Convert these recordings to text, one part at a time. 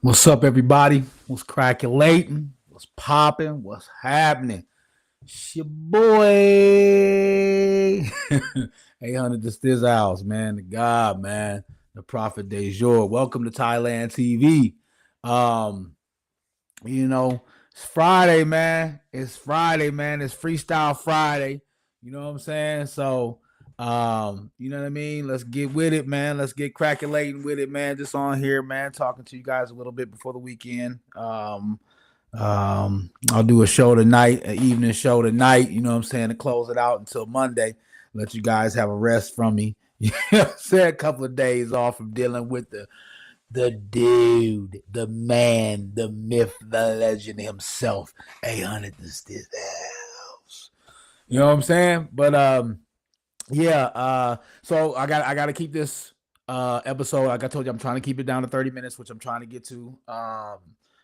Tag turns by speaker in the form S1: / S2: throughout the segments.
S1: What's up, everybody? What's cracking? What's popping? What's happening? It's your boy. Hey, Hunter, this house, man. The God, man. The Prophet de jour. Welcome to Thailand TV. Um, you know, it's Friday, man. It's Friday, man. It's Freestyle Friday. You know what I'm saying? So, you know what I mean? Let's get with it, man. Let's get crackulating with it, man. Just on here, man, talking to you guys a little bit before the weekend. I'll do a show tonight, an evening show tonight, you know what I'm saying, to close it out until Monday. Let you guys have a rest from me. You know what I'm saying? A couple of days off from dealing with the dude, the man, the myth, the legend himself. 800 this house. You know what I'm saying? But yeah, so I gotta keep this episode. Like I told you, I'm trying to keep it down to 30 minutes, which I'm trying to get to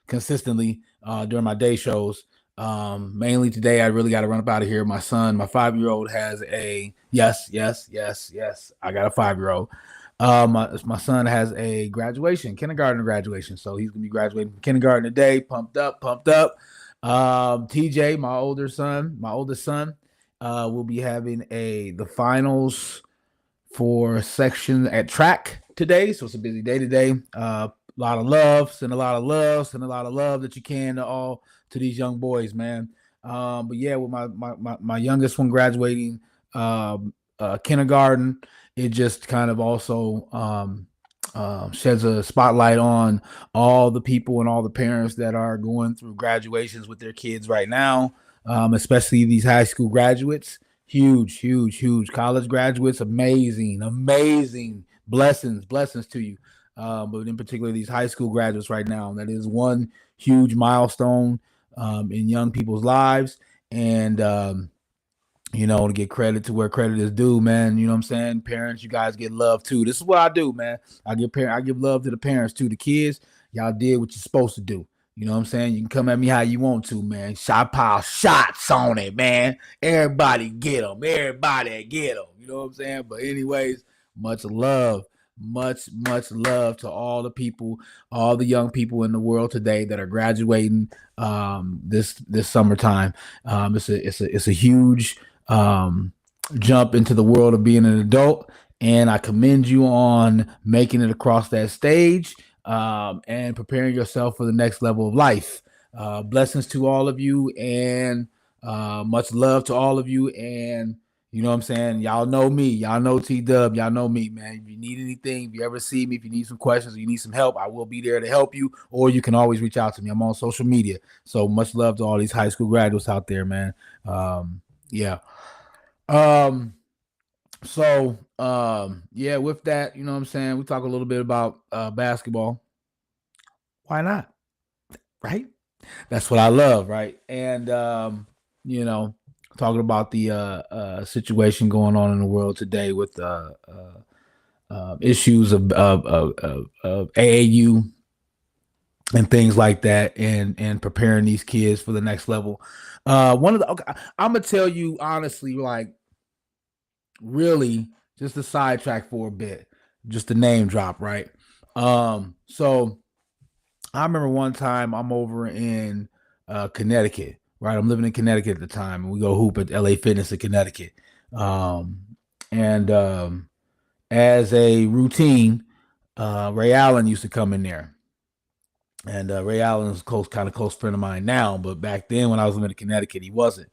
S1: consistently during my day shows. Mainly today, I really got to run up out of here. My son, my 5-year-old, has a yes. I got a 5-year-old. My son has a kindergarten graduation. So he's gonna be graduating from kindergarten today. Pumped up. TJ, my oldest son, will be having the finals for section at track today. So it's a busy day today. A lot of love, send a lot of love that you can to these young boys, man. But yeah, with my youngest one graduating kindergarten, it just kind of also sheds a spotlight on all the people and all the parents that are going through graduations with their kids right now, especially these high school graduates. Huge college graduates. Amazing blessings to you. But in particular, these high school graduates right now, that is one huge milestone in young people's lives. And to get credit to where credit is due, man. You know what I'm saying? Parents, you guys get love too. This is what I do, man. I give love to the parents too. The kids, y'all did what you're supposed to do. You know what I'm saying? You can come at me how you want to, man. Shot pile shots on it, man. Everybody get them. You know what I'm saying? But anyways, much love. Much love to all the people, all the young people in the world today that are graduating this summertime. It's a huge jump into the world of being an adult, and I commend you on making it across that stage and preparing yourself for the next level of life. Blessings to all of you, and much love to all of you. And you know what I'm saying? Y'all know me. Y'all know T-Dub. Y'all know me, man. If you need anything, if you ever see me, if you need some questions or you need some help, I will be there to help you, or you can always reach out to me. I'm on social media. So much love to all these high school graduates out there, man. Yeah. Um, yeah, with that, you know what I'm saying? We talk a little bit about basketball. Why not? Right? That's what I love, right? And talking about the situation going on in the world today with issues of AAU and things like that, and preparing these kids for the next level. I'm gonna tell you honestly, like, really, just to sidetrack for a bit, just to name drop, right? So I remember one time I'm over in Connecticut, right? I'm living in Connecticut at the time, and we go hoop at LA Fitness in Connecticut. Um, and as a routine, Ray Allen used to come in there. And Ray Allen is kind of close friend of mine now, but back then when I was living in Connecticut, he wasn't.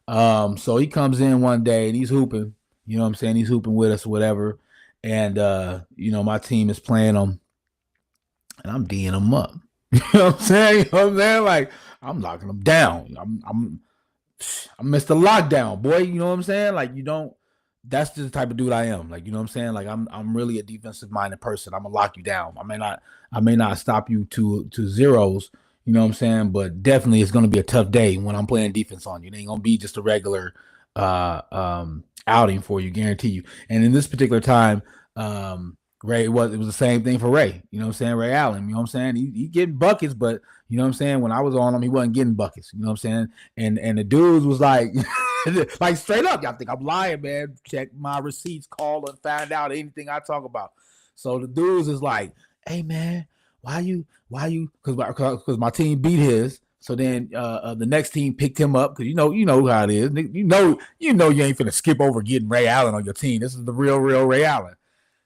S1: So he comes in one day and he's hooping. You know what I'm saying? He's hooping with us or whatever. And my team is playing him, and I'm D'ing him up. You know what I'm saying? You know what I'm saying? Like, I'm locking him down. I'm Mr. Lockdown, boy. You know what I'm saying? Like, you don't. That's just the type of dude I am. Like, you know what I'm saying? Like, I'm really a defensive minded person. I'm gonna lock you down. I may not stop you to zeros. You know what I'm saying? But definitely, it's gonna be a tough day when I'm playing defense on you. It ain't gonna be just a regular outing for you, guarantee you. And in this particular time, it was the same thing for Ray. You know what I'm saying? Ray Allen. You know what I'm saying? He getting buckets, but you know what I'm saying? When I was on him, he wasn't getting buckets. You know what I'm saying? And the dudes was like, like, straight up, y'all think I'm lying, man? Check my receipts, call and find out anything I talk about. So the dudes is like, hey, man, because my team beat his. So then the next team picked him up because you know how it is. You ain't finna skip over getting Ray Allen on your team. This is the real Ray Allen.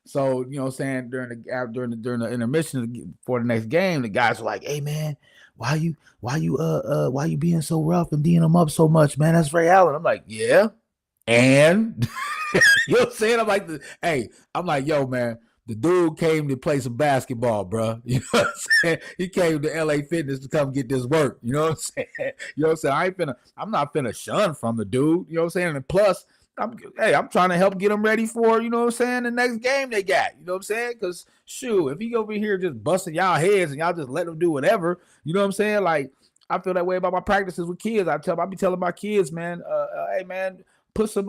S1: So you know what I'm saying, during the intermission for the next game, the guys were like, "Hey man, why you being so rough and D'ing him up so much, man? That's Ray Allen." I'm like, "Yeah." And you know what I'm saying? I'm like, yo, man, the dude came to play some basketball, bro. You know what I'm saying? He came to LA Fitness to come get this work. You know what I'm saying? You know what I'm saying? I'm not finna shun from the dude. You know what I'm saying? And plus, I'm trying to help get them ready for, you know what I'm saying, the next game they got. You know what I'm saying? Because shoot, if he over here just busting y'all heads and y'all just let them do whatever, you know what I'm saying? Like, I feel that way about my practices with kids. I be telling my kids, man, hey man, put some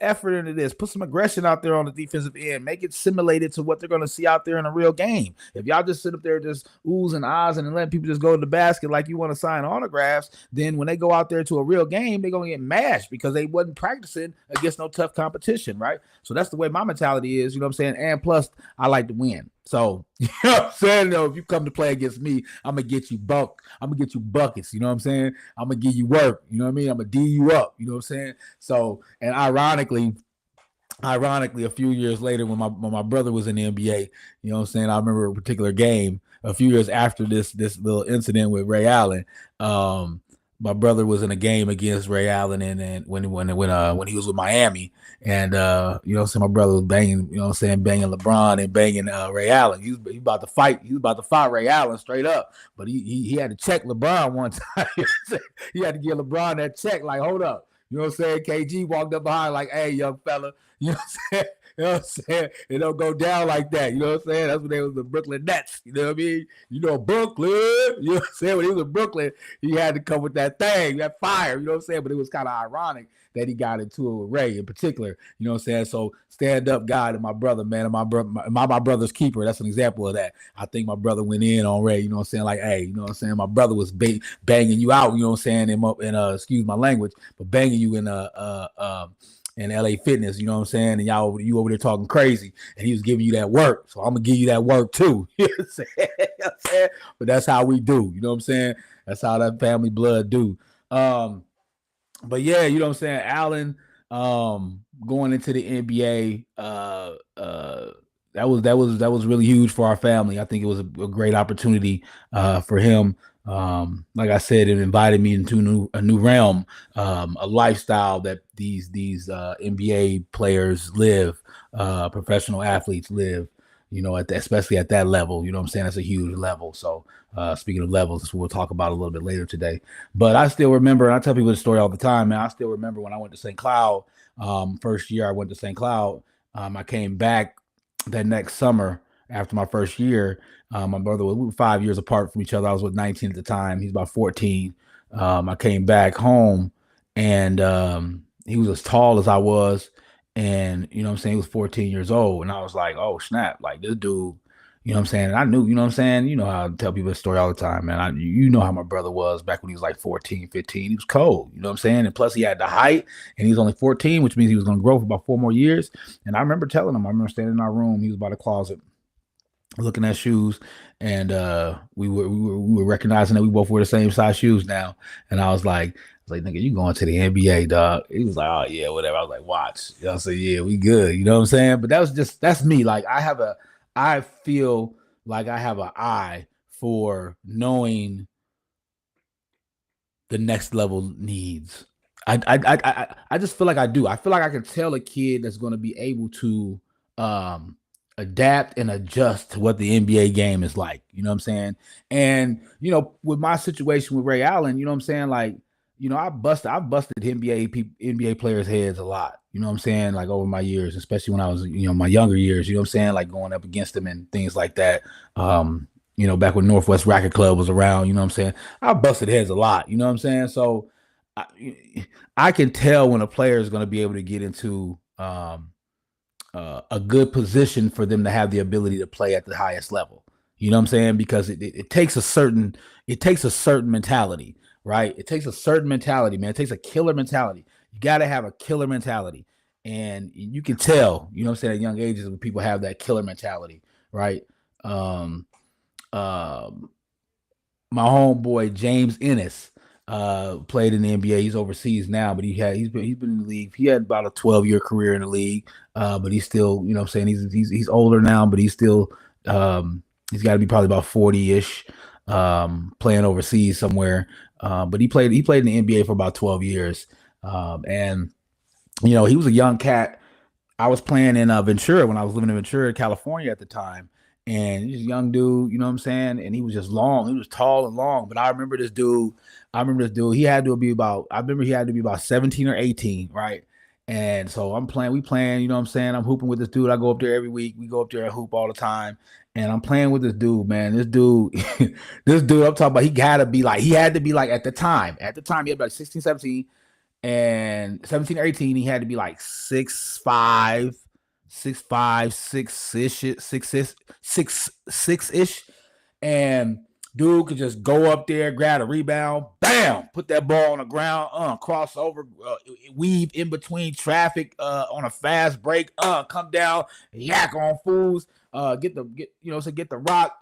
S1: effort into this. Put some aggression out there on the defensive end. Make it simulated to what they're going to see out there in a real game. If y'all just sit up there just oohs and ahs and letting people just go to the basket like you want to sign autographs, then when they go out there to a real game, they're going to get mashed because they wasn't practicing against no tough competition, right? So that's the way my mentality is, you know what I'm saying? And plus, I like to win. So, you know what I'm saying? If you come to play against me, I'm going to get you buckets, you know what I'm saying? I'm going to give you work, you know what I mean? I'm going to D you up, you know what I'm saying? So, and ironically, a few years later when my brother was in the NBA, you know what I'm saying? I remember a particular game a few years after this little incident with Ray Allen. My brother was in a game against Ray Allen, and when he was with Miami, and you know, so my brother was banging, you know, what I'm saying, banging LeBron and banging Ray Allen. He was about to fight. He was about to fight Ray Allen straight up, but he had to check LeBron one time. He had to give LeBron that check. Like, hold up, you know what I'm saying? KG walked up behind like, "Hey, young fella," you know what I'm saying? You know what I'm saying? It don't go down like that. You know what I'm saying? That's when they was the Brooklyn Nets. You know what I mean? You know, Brooklyn. You know what I'm saying? When he was in Brooklyn, he had to come with that thing, that fire. You know what I'm saying? But it was kind of ironic that he got into it with Ray in particular. You know what I'm saying? So stand up guy to my brother, man, and my brother's keeper. That's an example of that. I think my brother went in on Ray. You know what I'm saying? Like, hey, you know what I'm saying? My brother was banging you out. You know what I'm saying? And excuse my language, but banging you in LA Fitness, you know what I'm saying? And you over there talking crazy, and he was giving you that work. So I'm gonna give you that work too. You know what I'm saying? But that's how we do, you know what I'm saying? That's how that family blood do. But yeah, you know what I'm saying? Allen, going into the NBA, that was really huge for our family. I think it was a great opportunity for him. Like I said, it invited me into a new realm, a lifestyle that these NBA players live, professional athletes live. You know, especially at that level. You know what I'm saying? That's a huge level. So speaking of levels, that's what we'll talk about a little bit later today. But I still remember, and I tell people the story all the time, man. I still remember when I went to St. Cloud, first year I went to St. Cloud. I came back that next summer after my first year. My brother we were 5 years apart from each other. I was with 19 at the time. He's about 14. I came back home, and he was as tall as I was. And, you know what I'm saying, he was 14 years old. And I was like, oh, snap. Like, this dude, you know what I'm saying? And I knew, you know what I'm saying? You know how I tell people this story all the time, man. You know how my brother was back when he was like 14, 15. He was cold, you know what I'm saying? And plus, he had the height, and he was only 14, which means he was going to grow for about 4 more years. And I remember telling him, I remember standing in our room. He was by the closet looking at shoes, and we were recognizing that we both wear the same size shoes now. And I was like, nigga, you going to the NBA, dog? He was like, oh yeah, whatever. I was like, watch. You know, I said, yeah, we good. You know what I'm saying? But that's me. Like, I feel like I have an eye for knowing the next level needs. I just feel like I do. I feel like I can tell a kid that's going to be able to adapt and adjust to what the NBA game is like. You know what I'm saying? And you know, with my situation with Ray Allen, you know what I'm saying? Like, you know, I've busted NBA players' heads a lot. You know what I'm saying? Like over my years, especially when I was, you know, my younger years. You know what I'm saying? Like going up against them and things like that. You know, back when Northwest Racket Club was around. You know what I'm saying? I busted heads a lot. You know what I'm saying? So I, I can tell when a player is going to be able to get into a good position for them to have the ability to play at the highest level. You know what I'm saying? Because it takes a certain mentality, right? It takes a certain mentality, man. It takes a killer mentality. You got to have a killer mentality. And you can tell, you know what I'm saying, at young ages when people have that killer mentality, right? um, my homeboy James Ennis played in the NBA. He's overseas now, but he's been in the league. He had about a 12-year career in the league, but he's still, you know what I'm saying, he's older now, but he's still he's got to be probably about 40-ish, playing overseas somewhere. But he played in the NBA for about 12 years. And he was a young cat. I was playing in Ventura when I was living in Ventura, California at the time. And he's a young dude, you know what I'm saying? And he was just long. He was tall and long. But I remember this dude. I remember he had to be about 17 or 18, right? And so we playing, you know what I'm saying? I'm hooping with this dude. I go up there every week. We go up there and hoop all the time. And I'm playing with this dude, man. This dude, this dude I'm talking about, he had to be like at the time, he had like 16, 17 and 17 or 18, he had to be like 6'5", 6'5", 6-ish. And dude could just go up there, grab a rebound, bam, put that ball on the ground, cross over, weave in between traffic on a fast break, come down, yak on fools, get the rock,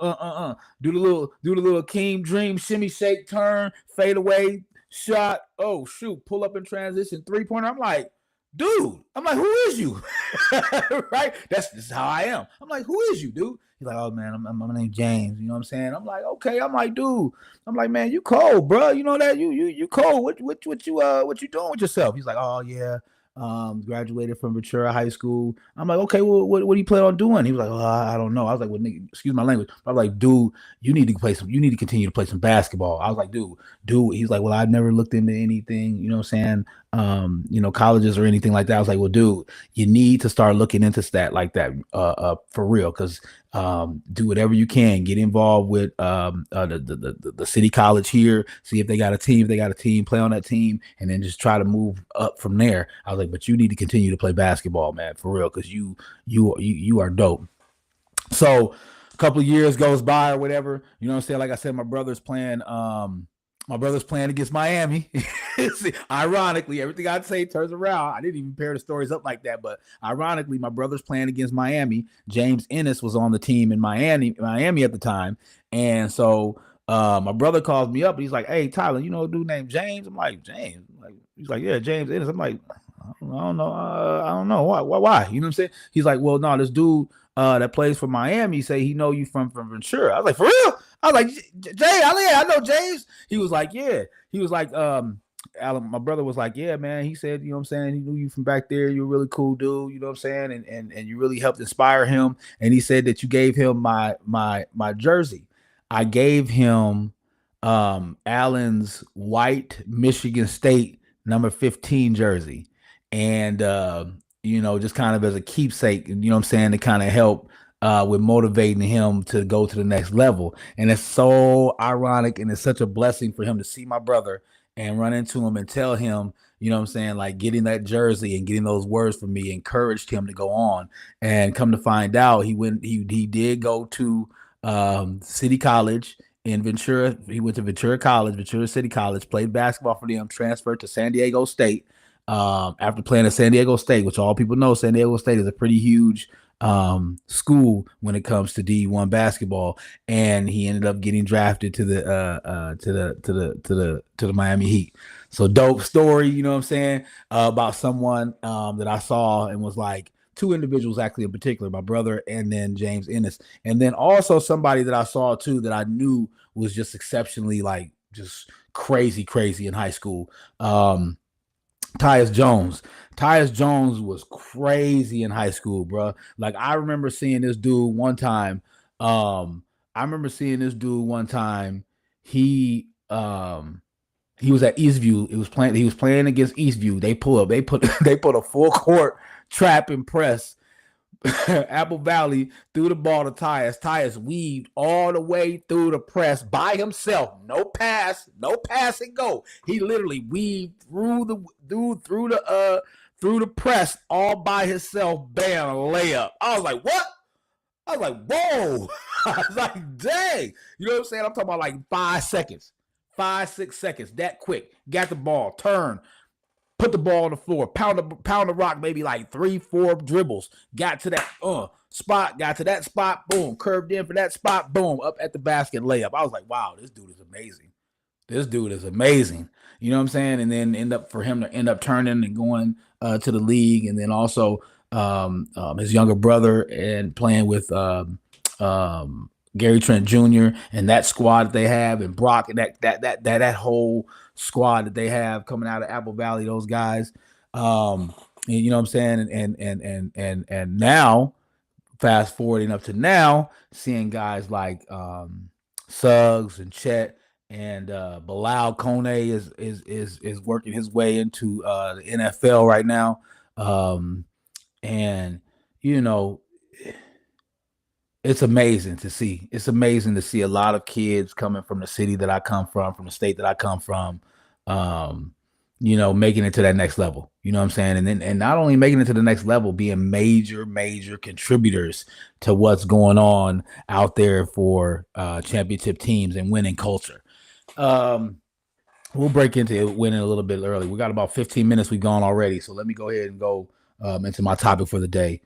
S1: do the little King Dream shimmy shake turn, fade away, shot, oh shoot, pull up in transition, 3-pointer. I'm like, dude, who is you? Right? This is how I am. I'm like, who is you, dude? He's like, oh man, my name's James. You know what I'm saying? I'm like, okay. I'm like, dude. I'm like, man, you cold, bro. You know that you cold. What you doing with yourself? He's like, oh yeah. Graduated from Ventura High School. I'm like, okay, well, what do you plan on doing? He was like, oh, I don't know. I was like, well, nigga, excuse my language. I was like, dude, you need to continue to play some basketball. I was like, dude. He's like, well, I've never looked into anything, you know what I'm saying? Colleges or anything like that. I was like, well, dude, you need to start looking into that like that, for real. Cause do whatever you can, get involved with the city college here, see if they got a team, play on that team, and then just try to move up from there. I was like, but you need to continue to play basketball, man, for real, because you are dope. So a couple of years goes by or whatever, you know what I'm saying? Like I said, my brother's playing against Miami. See, ironically, everything I'd say turns around. I didn't even pair the stories up like that, but ironically, my brother's playing against Miami. James Ennis was on the team in Miami at the time, and so my brother calls me up and he's like, "Hey, Tyler, you know a dude named James?" I'm like, "James?" He's like, "Yeah, James Ennis." I'm like, I don't know why. You know what I'm saying? He's like, "Well, no, this dude that plays for Miami say he know you from Ventura." I was like, "For real?" I was like, "Jay, I know James." He was like, "Yeah." He was like, Alan, my brother was like, "Yeah, man." He said, "You know what I'm saying? He knew you from back there. You're a really cool dude. You know what I'm saying? And you really helped inspire him." And he said that you gave him my jersey. I gave him Allen's white Michigan State number 15 jersey, and just kind of as a keepsake. You know what I'm saying, to kind of help with motivating him to go to the next level. And it's so ironic and it's such a blessing for him to see my brother and run into him and tell him, you know what I'm saying, like getting that jersey and getting those words from me encouraged him to go on. And come to find out, he did go to City College in Ventura. He went to Ventura College, Ventura City College, played basketball for them, transferred to San Diego State. After playing at San Diego State, which all people know, San Diego State is a pretty huge school when it comes to D1 basketball, and he ended up getting drafted to the Miami Heat. So dope story, you know what I'm saying, about someone that I saw and was like, two individuals actually in particular, my brother and then James Ennis, and then also somebody that I saw too that I knew was just exceptionally like just crazy in high school. Tyus Jones. Tyus Jones was crazy in high school, bro. Like I remember seeing this dude one time. He he was at Eastview. He was playing against Eastview. They put a full court trap and press. Apple Valley threw the ball to Tyus. Tyus weaved all the way through the press by himself. No pass and go. He literally weaved through the press all by himself. Bam, layup. I was like, what? I was like, whoa. I was like, dang. You know what I'm saying? I'm talking about like 5 seconds. 5-6 seconds. That quick. Got the ball. Turn. Put the ball on the floor, pound the rock, maybe like 3-4 dribbles. Got to that, spot, got to that spot, boom, curved in for that spot, boom, up at the basket layup. I was like, wow, this dude is amazing. This dude is amazing. You know what I'm saying? And then end up turning and going to the league, and then also his younger brother and playing with Gary Trent Jr. and that squad that they have, and Brock and that whole squad that they have coming out of Apple Valley, those guys. You know what I'm saying? And now, fast forwarding up to now, seeing guys like Suggs and Chet and Bilal Kone is working his way into the NFL right now. And you know, it's amazing to see. It's amazing to see a lot of kids coming from the city that I come from the state that I come from, making it to that next level. You know what I'm saying? And not only making it to the next level, being major contributors to what's going on out there for championship teams and winning culture. We'll break into winning a little bit early. We got about 15 minutes we've gone already. So let me go ahead and go into my topic for the day.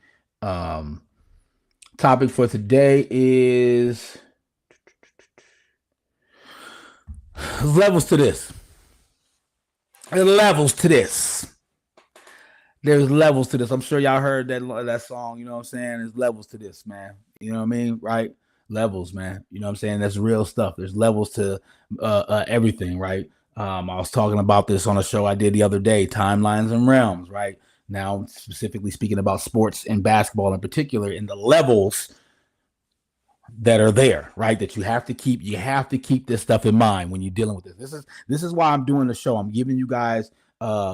S1: Topic for today is levels to this. There's levels to this. There's levels to this. I'm sure y'all heard that song, you know what I'm saying? There's levels to this, man. You know what I mean? Right? Levels, man. You know what I'm saying? That's real stuff. There's levels to everything, right? I was talking about this on a show I did the other day, Timelines and Realms, right? Now, specifically speaking about sports and basketball in particular, in the levels that are there, right? That you have to keep this stuff in mind when you're dealing with this. This is why I'm doing the show. I'm giving you guys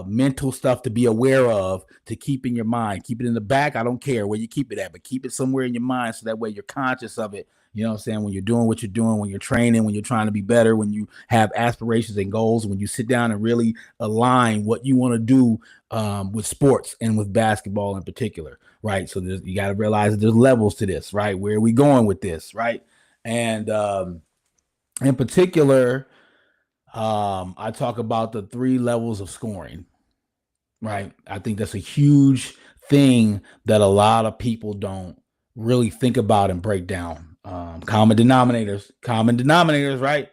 S1: mental stuff to be aware of, to keep in your mind. Keep it in the back. I don't care where you keep it at, but keep it somewhere in your mind so that way you're conscious of it. You know what I'm saying? When you're doing what you're doing, when you're training, when you're trying to be better, when you have aspirations and goals, when you sit down and really align what you want to do with sports and with basketball in particular, right? So you got to realize that there's levels to this, right? Where are we going with this, right? And in particular, I talk about the 3 levels of scoring, right? I think that's a huge thing that a lot of people don't really think about and break down. Common denominators, right?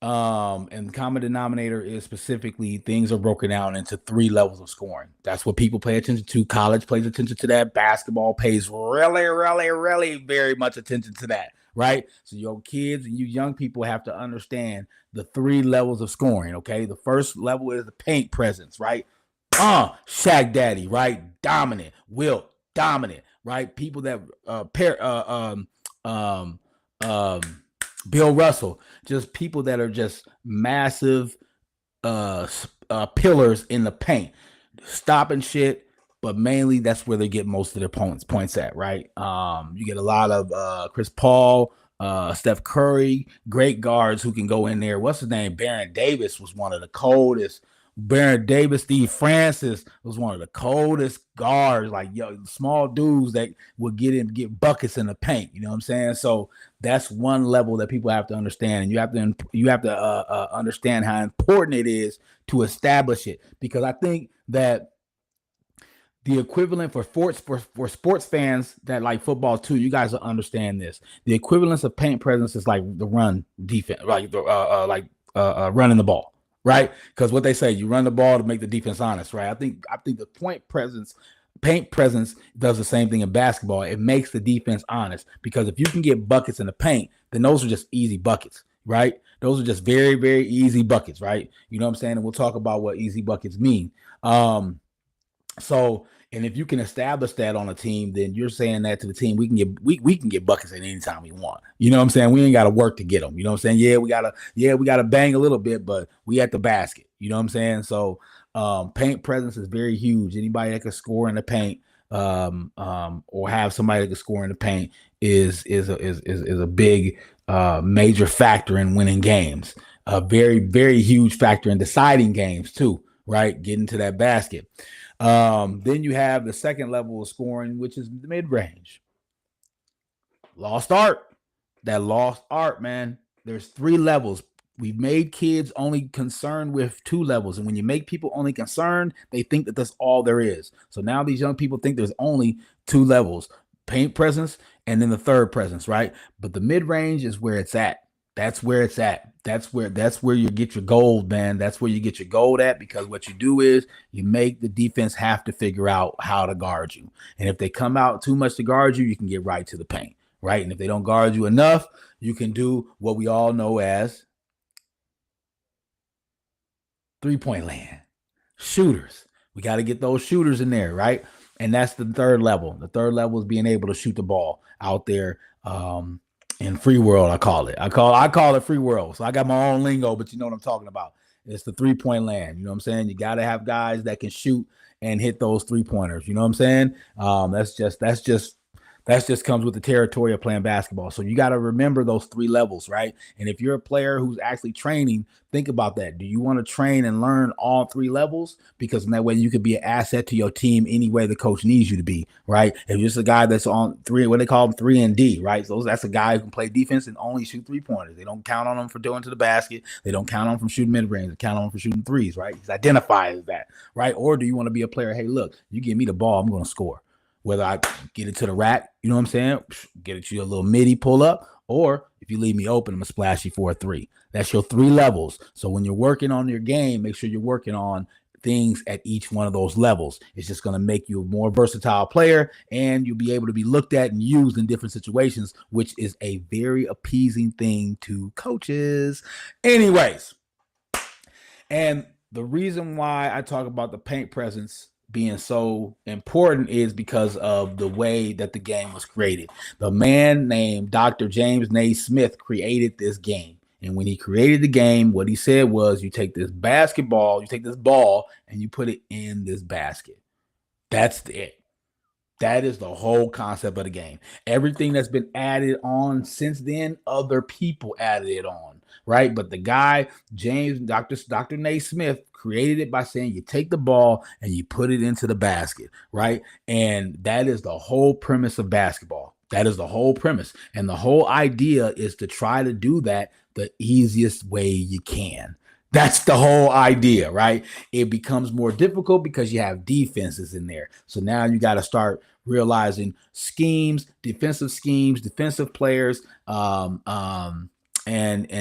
S1: And the common denominator is specifically things are broken down into 3 levels of scoring. That's what people pay attention to. College pays attention to that. Basketball pays really very much attention to that, right? So your kids and you young people have to understand the 3 levels of scoring, okay? The first level is the paint presence, right? Shaq Daddy, right? Dominant. Wilt, dominant, right? People that Bill Russell, just people that are just massive pillars in the paint, stopping shit, but mainly that's where they get most of their points at, right? You get a lot of Chris Paul, Steph Curry, great guards who can go in there. What's his name? Baron Davis was one of the coldest. Baron Davis, Steve Francis was one of the coldest guards, like small dudes that would get buckets in the paint. You know what I'm saying? So that's one level that people have to understand, and you have to understand how important it is to establish it, because I think that the equivalent for sports fans that like football too, you guys will understand this. The equivalence of paint presence is like the run defense, like running the ball. Right? Because what they say, you run the ball to make the defense honest, right? I think the paint presence does the same thing in basketball. It makes the defense honest, because if you can get buckets in the paint, then those are just easy buckets, right? Those are just very, very easy buckets, right? You know what I'm saying? And we'll talk about what easy buckets mean. And if you can establish that on a team, then you're saying that to the team, we can get buckets at any time we want. You know what I'm saying? We ain't got to work to get them. You know what I'm saying? Yeah, we gotta bang a little bit, but we at the basket. You know what I'm saying? So paint presence is very huge. Anybody that can score in the paint, or have somebody that can score in the paint is a big major factor in winning games. A very, very huge factor in deciding games too, right? Getting to that basket. Then you have the second level of scoring, which is the mid-range. Lost art. That lost art, man. There's 3 levels. We've made kids only concerned with 2 levels. And when you make people only concerned, they think that that's all there is. So now these young people think there's only 2 levels. paint presence, and then the third presence, right? But the mid range is where it's at. That's where it's at. That's where you get your gold, man. That's where you get your gold at, because what you do is you make the defense have to figure out how to guard you. And if they come out too much to guard you, you can get right to the paint, right? And if they don't guard you enough, you can do what we all know as three-point land. Shooters. We got to get those shooters in there, right? And that's the third level. The third level is being able to shoot the ball out there in free world. I call it free world. So I got my own lingo, but you know what I'm talking about. It's the three-point land. You know what I'm saying? You got to have guys that can shoot and hit those three-pointers. You know what I'm saying? That just comes with the territory of playing basketball. So you got to remember those three levels, right? And if you're a player who's actually training, think about that. Do you want to train and learn all three levels? Because in that way you could be an asset to your team any way the coach needs you to be, right? If you're just a guy that's on three, what they call them 3 and D, right? So that's a guy who can play defense and only shoot three-pointers. They don't count on him for doing to the basket. They don't count on him from shooting mid-range. They count on him for shooting threes, right? He's identified as that, right? Or do you want to be a player, hey, look, you give me the ball, I'm going to score. Whether I get it to the rack, you know what I'm saying? Get it to your little midi pull up, or if you leave me open, I'm going to splash you for a three. That's your three levels. So when you're working on your game, make sure you're working on things at each one of those levels. It's just going to make you a more versatile player, and you'll be able to be looked at and used in different situations, which is a very appeasing thing to coaches. Anyways, and the reason why I talk about the paint presence being so important is because of the way that the game was created. The man named Dr. James Naismith created this game. And when he created the game, what he said was, you take this basketball, you take this ball, and you put it in this basket. That's it. That is the whole concept of the game. Everything that's been added on since then, other people added it on, right? But the guy, Dr. Naismith, created it by saying you take the ball and you put it into the basket, right? And that is the whole premise of basketball. That is the whole premise. And the whole idea is to try to do that the easiest way you can. That's the whole idea, right? It becomes more difficult because you have defenses in there. So now you got to start realizing schemes, defensive players, and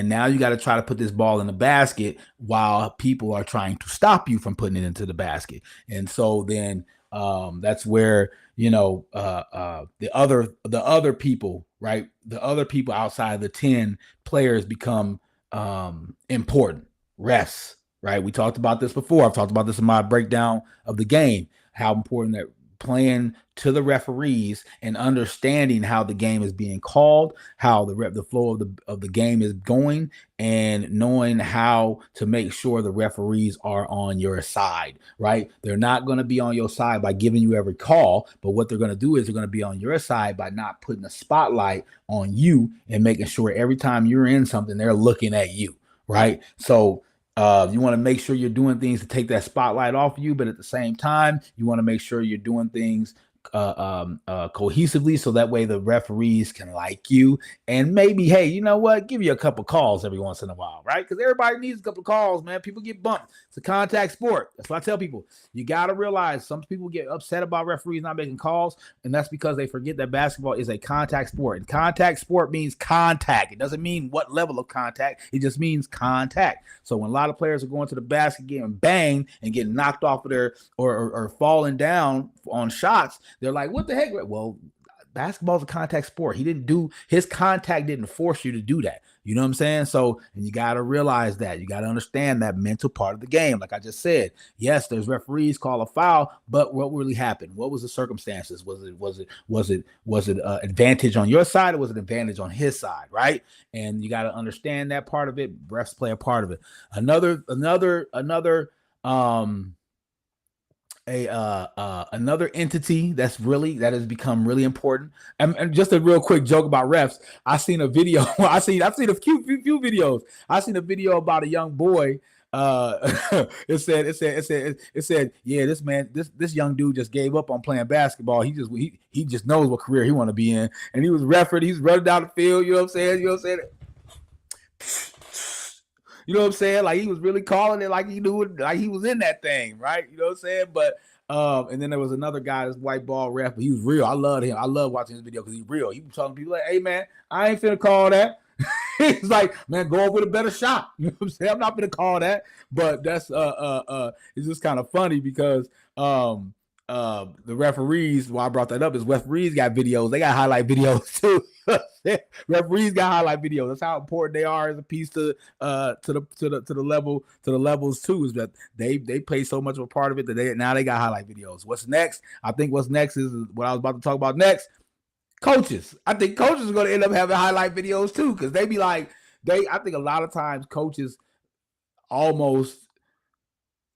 S1: now you got to try to put this ball in the basket while people are trying to stop you from putting it into the basket. And so then that's where, you know, the other people, right? The other people outside of the 10 players become important. Refs, right? We talked about this before. I've talked about this in my breakdown of the game, how important that playing to the referees and understanding how the game is being called, how the flow of the game is going, and knowing how to make sure the referees are on your side, right? They're not going to be on your side by giving you every call, but what they're going to do is they're going to be on your side by not putting a spotlight on you and making sure every time you're in something, they're looking at you, right? So you want to make sure you're doing things to take that spotlight off of you, but at the same time, you want to make sure you're doing things cohesively, so that way the referees can like you, and maybe, hey, you know what, give you a couple calls every once in a while, right? Because everybody needs a couple calls, man. People get bumped. It's a contact sport. That's what I tell people. You got to realize some people get upset about referees not making calls, and that's because they forget that basketball is a contact sport. And contact sport means contact. It doesn't mean what level of contact. It just means contact. So when a lot of players are going to the basket getting banged and getting knocked off of their or falling down on shots, they're like, what the heck? Well, basketball is a contact sport. His contact didn't force you to do that. You know what I'm saying? So, and you got to realize that. You got to understand that mental part of the game. Like I just said, yes, there's referees call a foul, but what really happened? What was the circumstances? Was it advantage on your side, or was it advantage on his side? Right? And you got to understand that part of it. Refs play a part of it. Another entity that has become really important. And just a real quick joke about refs. I seen a video. I've seen a few videos. I seen a video about a young boy. It said, yeah, this young dude just gave up on playing basketball. He just knows what career he want to be in, and he was refereed. He's running down the field. You know what I'm saying? You know what I'm saying? You know what I'm saying? Like, he was really calling it like he knew it, like he was in that thing, right? You know what I'm saying? But And then there was another guy, this white ball ref, but he was real. I loved him. I love watching his video because he's real. He was telling people like, "Hey man, I ain't finna call that." He's like, "Man, go up with a better shot." You know what I'm saying? I'm not gonna call that, but that's it's just kind of funny because the referees, why I brought that up is referees got videos. They got highlight videos too. Referees got highlight videos. That's how important they are as a piece to the levels too. Is that they play so much of a part of it that they got highlight videos. What's next? I think what's next is what I was about to talk about next. Coaches. I think coaches are going to end up having highlight videos too because they be like I think a lot of times coaches almost.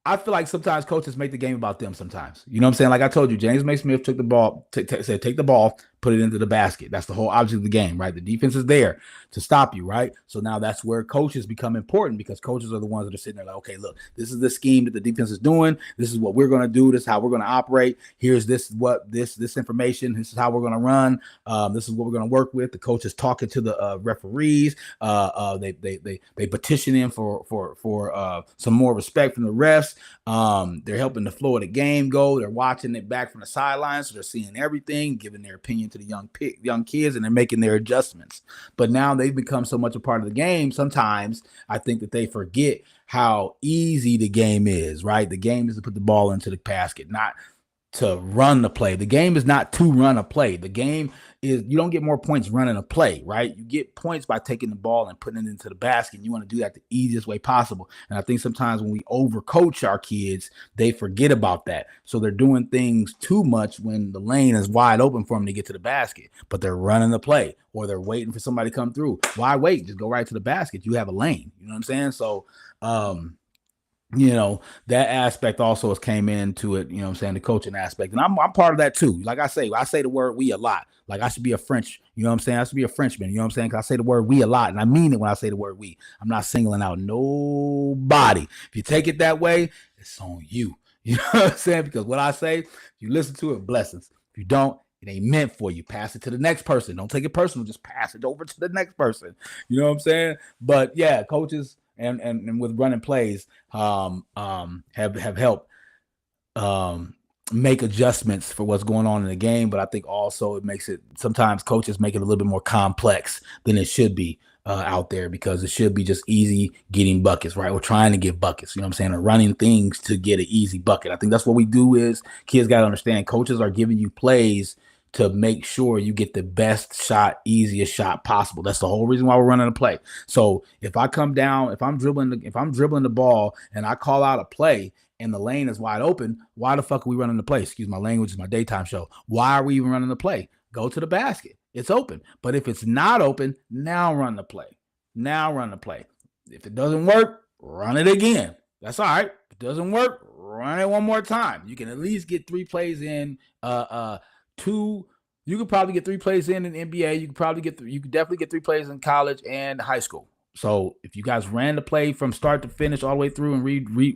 S1: I feel like sometimes coaches make the game about them sometimes. You know what I'm saying? Like I told you, James Naismith took the ball, said, take the ball, put it into the basket. That's the whole object of the game, right? The defense is there to stop you, right? So now that's where coaches become important because coaches are the ones that are sitting there like, okay, look, this is the scheme that the defense is doing. This is what we're going to do. This is how we're going to operate. Here's this information. This is how we're going to run. This is what we're going to work with. The coach is talking to the referees. They petition in for some more respect from the refs. They're helping the flow of the game go. They're watching it back from the sidelines, so they're seeing everything, giving their opinion to the young kids, and they're making their adjustments. But now they've become so much a part of the game. Sometimes I think that they forget how easy the game is. Right, the game is to put the ball into the basket, not to run the play. The game is not to run a play. The game is you don't get more points running a play, right? You get points by taking the ball and putting it into the basket. And you want to do that the easiest way possible. And I think sometimes when we overcoach our kids, they forget about that. So they're doing things too much when the lane is wide open for them to get to the basket, but they're running the play or they're waiting for somebody to come through. Why wait? Just go right to the basket. You have a lane. You know what I'm saying? So, you know, that aspect also has came into it, you know what I'm saying, the coaching aspect. And I'm part of that too. Like I say the word we a lot. Like I should be a French, you know what I'm saying? I should be a Frenchman, you know what I'm saying? Because I say the word we a lot. And I mean it when I say the word we. I'm not singling out nobody. If you take it that way, it's on you. You know what I'm saying? Because what I say, if you listen to it, blessings. If you don't, it ain't meant for you. Pass it to the next person. Don't take it personal. Just pass it over to the next person. You know what I'm saying? But yeah, coaches and with running plays have helped make adjustments for what's going on in the game. But I think also it makes it sometimes coaches make it a little bit more complex than it should be out there because it should be just easy getting buckets, right? We're trying to get buckets, you know what I'm saying? Or running things to get an easy bucket. I think that's what we do is kids got to understand coaches are giving you plays to make sure you get the best shot, easiest shot possible. That's the whole reason why we're running a play. So if I come down, if I'm dribbling the ball and I call out a play and the lane is wide open, why the fuck are we running the play? Excuse my language, it's my daytime show. Why are we even running the play? Go to the basket. It's open. But if it's not open, now run the play. Now run the play. If it doesn't work, run it again. That's all right. If it doesn't work, run it one more time. You can at least get 3 plays in you could probably get 3 plays in the NBA. You could definitely get 3 plays in college and high school. So if you guys ran the play from start to finish all the way through and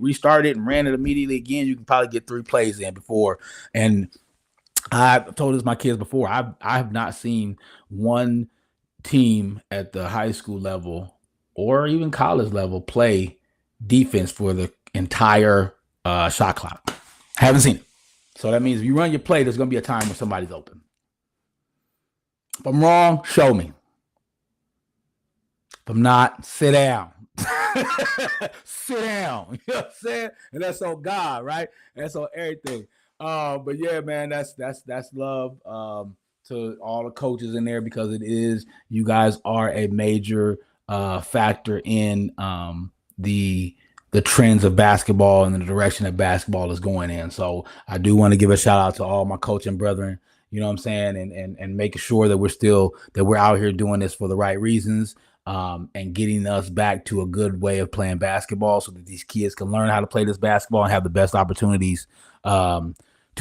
S1: restarted it and ran it immediately again, you can probably get 3 plays in before. And I've told this my kids before. I have not seen one team at the high school level or even college level play defense for the entire shot clock. I haven't seen it. So that means if you run your play, there's going to be a time when somebody's open. If I'm wrong, show me. If I'm not, sit down. Sit down. You know what I'm saying? And that's on God, right? That's on everything. But yeah, man, that's love to all the coaches in there because you guys are a major factor in the trends of basketball and the direction that basketball is going in. So I do want to give a shout out to all my coaching brethren, you know what I'm saying? And making sure that we're out here doing this for the right reasons, and getting us back to a good way of playing basketball so that these kids can learn how to play this basketball and have the best opportunities, to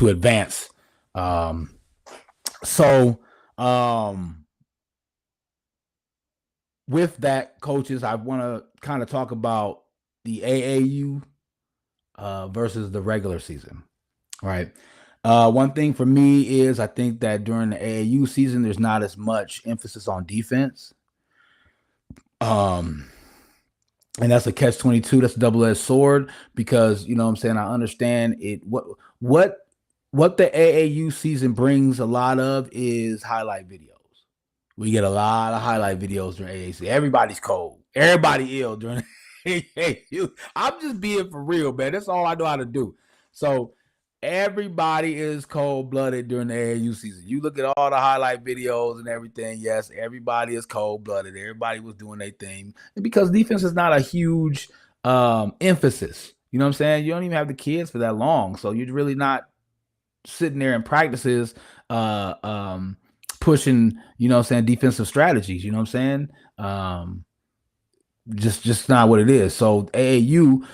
S1: advance. With that, coaches, I want to kind of talk about the AAU versus the regular season, right? One thing for me is I think that during the AAU season, there's not as much emphasis on defense. And that's a catch-22. That's a double-edged sword because, you know what I'm saying, I understand it. What what the AAU season brings a lot of is highlight videos. We get a lot of highlight videos during AAC. Everybody's cold. Everybody ill during AAU. I'm just being for real, man. That's all I know how to do. So everybody is cold-blooded during the AAU season. You look at all the highlight videos and everything. Yes, everybody is cold-blooded. Everybody was doing their thing. And because defense is not a huge emphasis. You know what I'm saying? You don't even have the kids for that long. So you're really not sitting there in practices pushing, you know what I'm saying, defensive strategies, you know what I'm saying? Just not what it is. So AAU,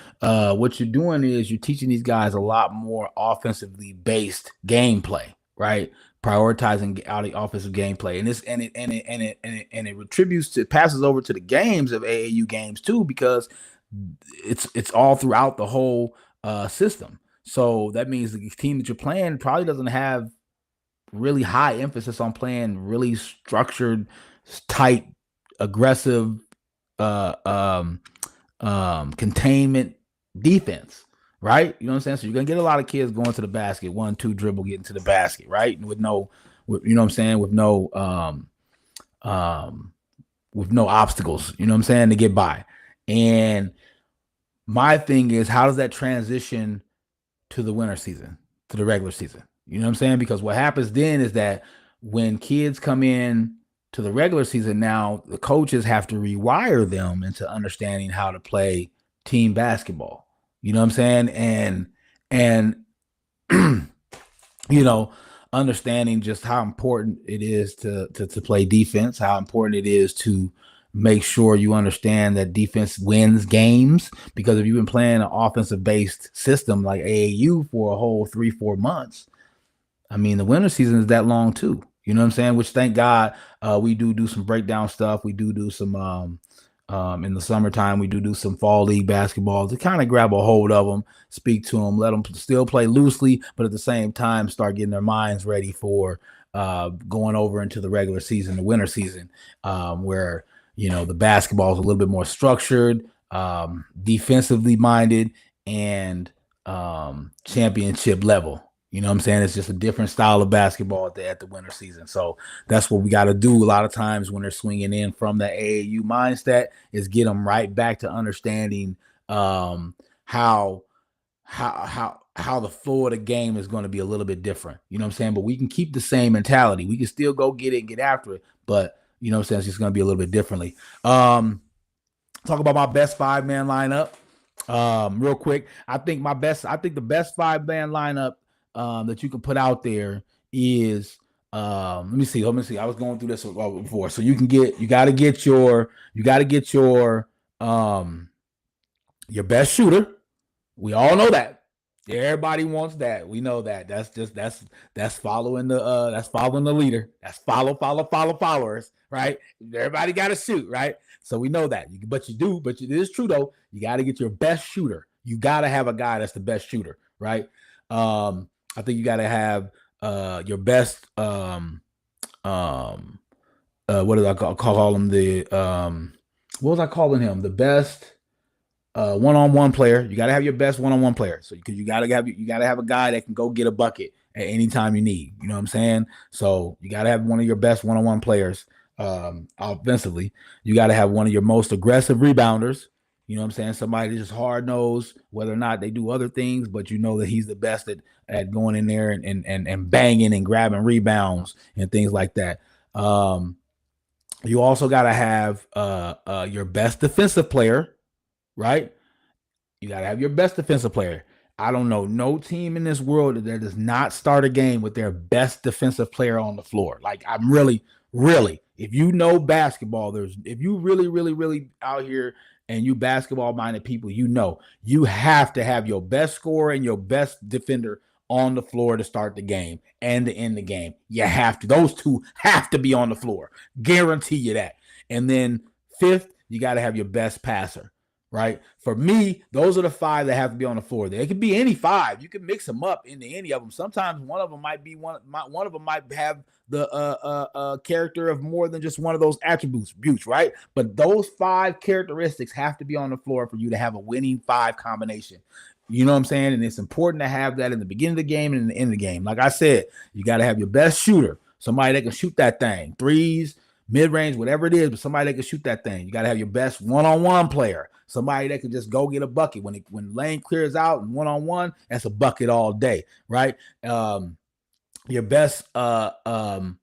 S1: what you're doing is you're teaching these guys a lot more offensively based gameplay, right? Prioritizing out the offensive gameplay, and it retributes to passes over to the games of AAU games too, because it's all throughout the whole system. So that means the team that you're playing probably doesn't have really high emphasis on playing really structured, tight, aggressive, containment defense, right? You know what I'm saying? So you're gonna get a lot of kids going to the basket, 1-2 dribble, getting to the basket, right? You know what I'm saying, with no obstacles, you know what I'm saying, to get by. And my thing is, how does that transition to the winter season, to the regular season? You know what I'm saying? Because what happens then is that when kids come in to the regular season, now the coaches have to rewire them into understanding how to play team basketball. You know what I'm saying? And you know, understanding just how important it is to play defense, how important it is to make sure you understand that defense wins games. Because if you've been playing an offensive based system like AAU for a whole 3-4 months, I mean, the winter season is that long too. You know what I'm saying? Which, thank God, we do some breakdown stuff. We do some in the summertime. We do some fall league basketball to kind of grab a hold of them, speak to them, let them still play loosely, but at the same time start getting their minds ready for going over into the regular season, the winter season, where, you know, the basketball is a little bit more structured, defensively minded, and championship level. You know what I'm saying? It's just a different style of basketball at the winter season. So that's what we got to do a lot of times when they're swinging in from the AAU mindset, is get them right back to understanding how the flow of the game is going to be a little bit different. You know what I'm saying? But we can keep the same mentality. We can still go get it and get after it. But, you know what I'm saying, it's just going to be a little bit differently. Talk about my best 5-man lineup real quick. I think the best 5-man lineup that you can put out there is let me see. I was going through this before. So you got to get your best shooter. We all know that. Everybody wants that. We know that. That's following the leader. That's followers, right? Everybody got to shoot, right? So we know that. But it is true though. You got to get your best shooter. You got to have a guy that's the best shooter, right? I think you got to have your best what did I call him? What was I calling him? The best one-on-one player. You got to have your best one-on-one player. So you got to have a guy that can go get a bucket at any time you need. You know what I'm saying? So you got to have one of your best one-on-one players offensively. You got to have one of your most aggressive rebounders. You know what I'm saying? Somebody just hard knows whether or not they do other things, but you know that he's the best at going in there and banging and grabbing rebounds and things like that. You also got to have your best defensive player, right? You got to have your best defensive player. I don't know no team in this world that does not start a game with their best defensive player on the floor. Like, I'm really, if you know basketball, if you really out here and you basketball-minded people, you know you have to have your best scorer and your best defender on the floor to start the game and to end the game. You have to. Those two have to be on the floor. Guarantee you that. And then fifth, you got to have your best passer. right? For me, those are the five that have to be on the floor. They could be any five. You can mix them up into any of them. Sometimes one of them might be one of them might have the character of more than just one of those attributes, right? But those five characteristics have to be on the floor for you to have a winning five combination. You know what I'm saying? And it's important to have that in the beginning of the game and in the end of the game. Like I said, you got to have your best shooter, somebody that can shoot that thing, threes, mid-range, whatever it is, but somebody that can shoot that thing. You got to have your best one-on-one player, somebody that can just go get a bucket. When lane clears out and one-on-one, that's a bucket all day, right? Your best rebounder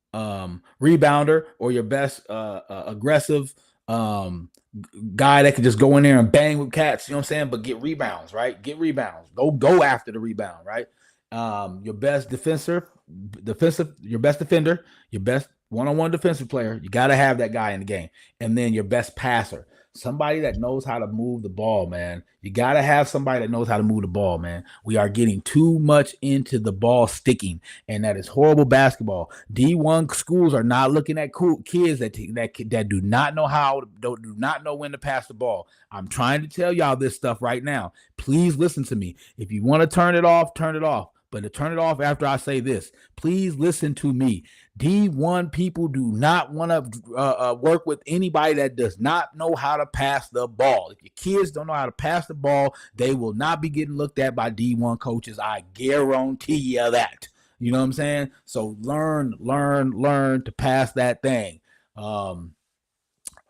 S1: or your best aggressive guy that can just go in there and bang with cats, you know what I'm saying? But get rebounds, right? Get rebounds. Go after the rebound, right? Your best your best defender, your best one-on-one defensive player. You got to have that guy in the game. And then your best passer, somebody that knows how to move the ball, man. You got to have somebody that knows how to move the ball, man. We are getting too much into the ball sticking, and that is horrible basketball. D1 schools are not looking at cool kids that do not know when to pass the ball. I'm trying to tell y'all this stuff right now. Please listen to me. If you want to turn it off, turn it off. But to turn it off after I say this, please listen to me. D1 people do not want to work with anybody that does not know how to pass the ball. If your kids don't know how to pass the ball, they will not be getting looked at by D1 coaches. I guarantee you that. You know what I'm saying? So learn to pass that thing. Yeah,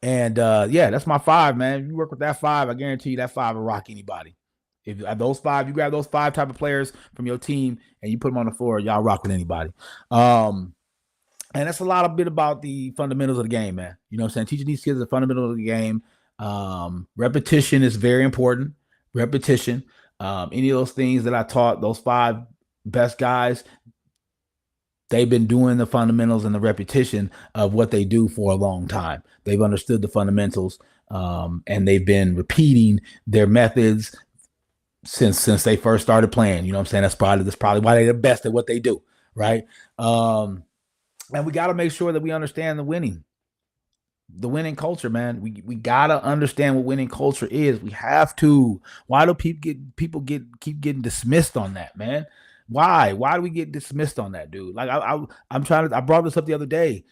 S1: that's my five, man. If you work with that five, I guarantee you that five will rock anybody. If those five, you grab those five type of players from your team and you put them on the floor, y'all rock with anybody. And that's a bit about the fundamentals of the game, man. You know what I'm saying? Teaching these kids the fundamentals of the game. Repetition is very important. Repetition. Any of those things that I taught, those five best guys, they've been doing the fundamentals and the repetition of what they do for a long time. They've understood the fundamentals, and they've been repeating their methods since they first started playing. You know what I'm saying? That's probably why they're the best at what they do, right? And we got to make sure that we understand the winning culture, man. We got to understand what winning culture is. We have to. Why do people keep getting dismissed on that, man? Why do we get dismissed on that, dude? Like I brought this up the other day.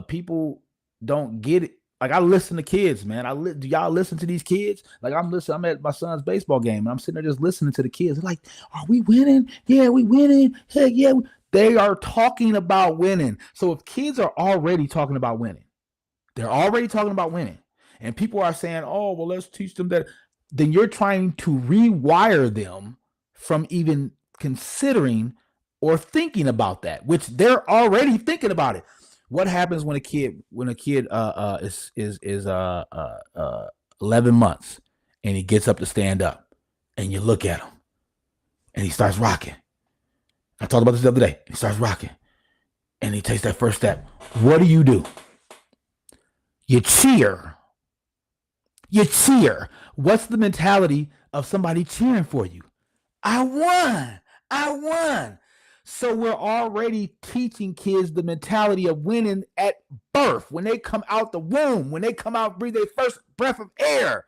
S1: People don't get it. Like I listen to kids, man. Do y'all listen to these kids? Like I'm at my son's baseball game and I'm sitting there just listening to the kids. They're like, are we winning? Yeah, we winning. Heck yeah. They are talking about winning. So if kids are already talking about winning, they're already talking about winning, and people are saying, oh, well, let's teach them that. Then you're trying to rewire them from even considering or thinking about that, which they're already thinking about it. What happens when a kid is 11 months and he gets up to stand up, and you look at him and he starts rocking? I talked about this the other day. He starts rocking and he takes that first step. What do? You cheer. What's the mentality of somebody cheering for you? I won. So we're already teaching kids the mentality of winning at birth. When they come out the womb, when they come out, breathe their first breath of air,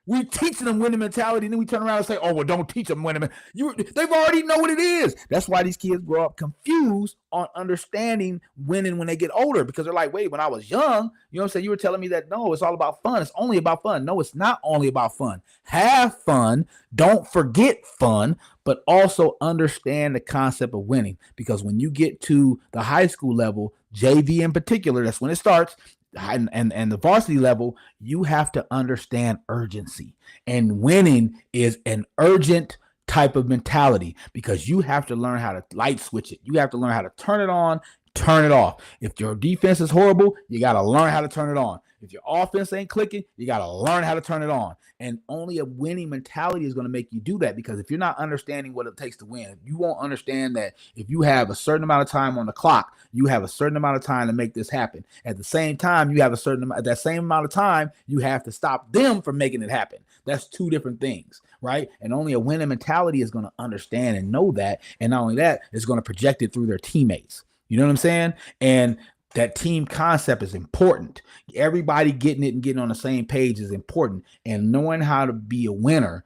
S1: we teaching them winning mentality, and then we turn around and say, oh, well, don't teach them winning. They've already know what it is. That's why these kids grow up confused on understanding winning when they get older, because they're like, wait, when I was young, you know what I'm saying? You were telling me that, no, it's all about fun. It's only about fun. No, it's not only about fun. Have fun. Don't forget fun, but also understand the concept of winning, because when you get to the high school level, JV in particular, that's when it starts, and the varsity level, you have to understand urgency. And winning is an urgent type of mentality, because you have to learn how to light switch it. You have to learn how to turn it on, turn it off. If your defense is horrible, you got to learn how to turn it on. If your offense ain't clicking, you got to learn how to turn it on. And only a winning mentality is going to make you do that, because if you're not understanding what it takes to win, you won't understand that if you have a certain amount of time on the clock, you have a certain amount of time to make this happen. At the same time, you have that same amount of time, you have to stop them from making it happen. That's two different things, right? And only a winning mentality is going to understand and know that. And not only that, it's going to project it through their teammates. You know what I'm saying? And That team concept is important. Everybody getting it and getting on the same page is important. And knowing how to be a winner,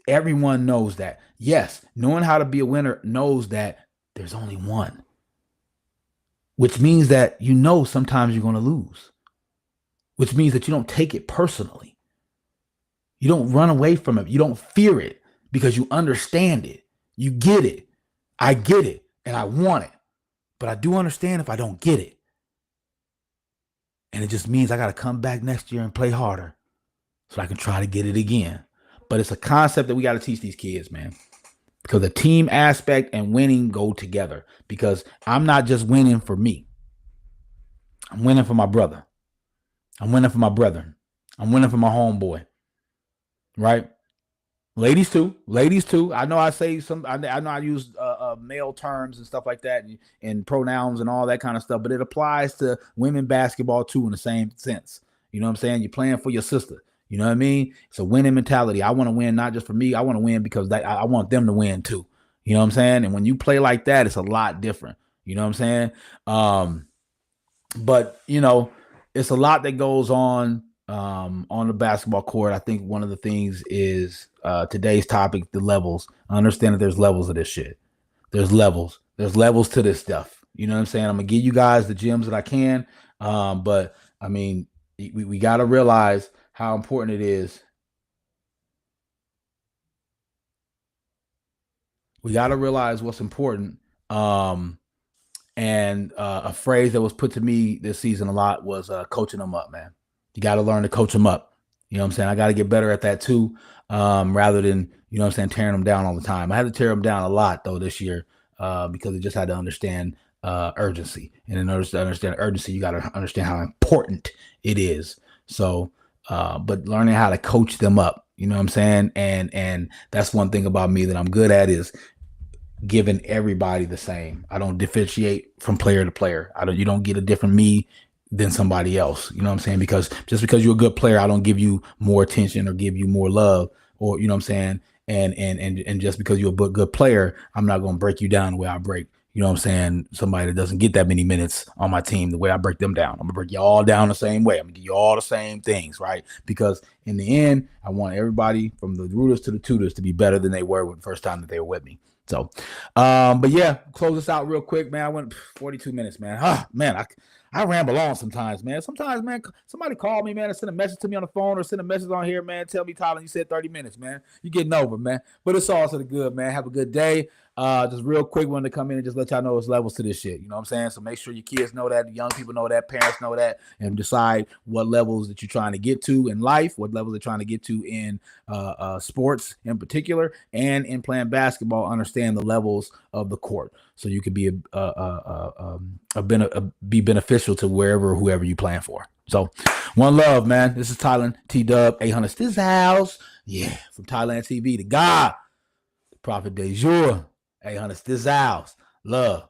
S1: everyone knows that. Yes, knowing how to be a winner knows that there's only one, which means that sometimes you're going to lose, which means that you don't take it personally. You don't run away from it. You don't fear it because you understand it. You get it. I get it and I want it, but I do understand if I don't get it. And it just means I got to come back next year and play harder so I can try to get it again. But it's a concept that we got to teach these kids, man, because the team aspect and winning go together, because I'm not just winning for me. I'm winning for my brother. I'm winning for my brethren. I'm winning for my homeboy, right? Ladies too. I know I say I know I use male terms and stuff like that, and pronouns and all that kind of stuff, but it applies to women basketball too in the same sense. You know what I'm saying? You're playing for your sister. You know what I mean? It's a winning mentality. I want to win not just for me. I want to win because I want them to win too. You know what I'm saying? And when you play like that, it's a lot different. You know what I'm saying? But it's a lot that goes on the basketball court. I think one of the things is today's topic, the levels. I understand that there's levels of this shit. There's levels. There's levels to this stuff. You know what I'm saying? I'm going to give you guys the gems that I can. But I mean, we got to realize how important it is. We got to realize what's important. And a phrase that was put to me this season a lot was coaching them up, man. You got to learn to coach them up. You know what I'm saying? I got to get better at that too, rather than, tearing them down all the time. I had to tear them down a lot, though, this year because I just had to understand urgency. And in order to understand urgency, you got to understand how important it is. So, but learning how to coach them up, you know what I'm saying? And that's one thing about me that I'm good at is giving everybody the same. I don't differentiate from player to player. You don't get a different me than somebody else. You know what I'm saying? Because just because you're a good player, I don't give you more attention or give you more love, or you know what I'm saying? And just because you're a good player, I'm not going to break you down the way I break, you know what I'm saying, somebody that doesn't get that many minutes on my team the way I break them down. I'm going to break you all down the same way. I'm going to give you all the same things, right? Because in the end, I want everybody from the rooters to the tutors to be better than they were the first time that they were with me. So, but yeah, close this out real quick, man. I went 42 minutes, man. Man, I ramble on sometimes, man. Sometimes, man, somebody call me, man, and send a message to me on the phone or send a message on here, man. Tell me, Tyler, you said 30 minutes, man. You're getting over, man. But it's all to the good, man. Have a good day. Just real quick, wanted to come in and just let y'all know it's levels to this shit. You know what I'm saying? So make sure your kids know that, the young people know that, parents know that, and decide what levels that you're trying to get to in life, what levels they're trying to get to in sports in particular, and in playing basketball. Understand the levels of the court, so you could be be beneficial to whoever you playing for. So, one love, man. This is Thailand T-Dub 800 Stiz House. Yeah, from Thailand TV to God, the Prophet de jour. 800 Stiz House. Love.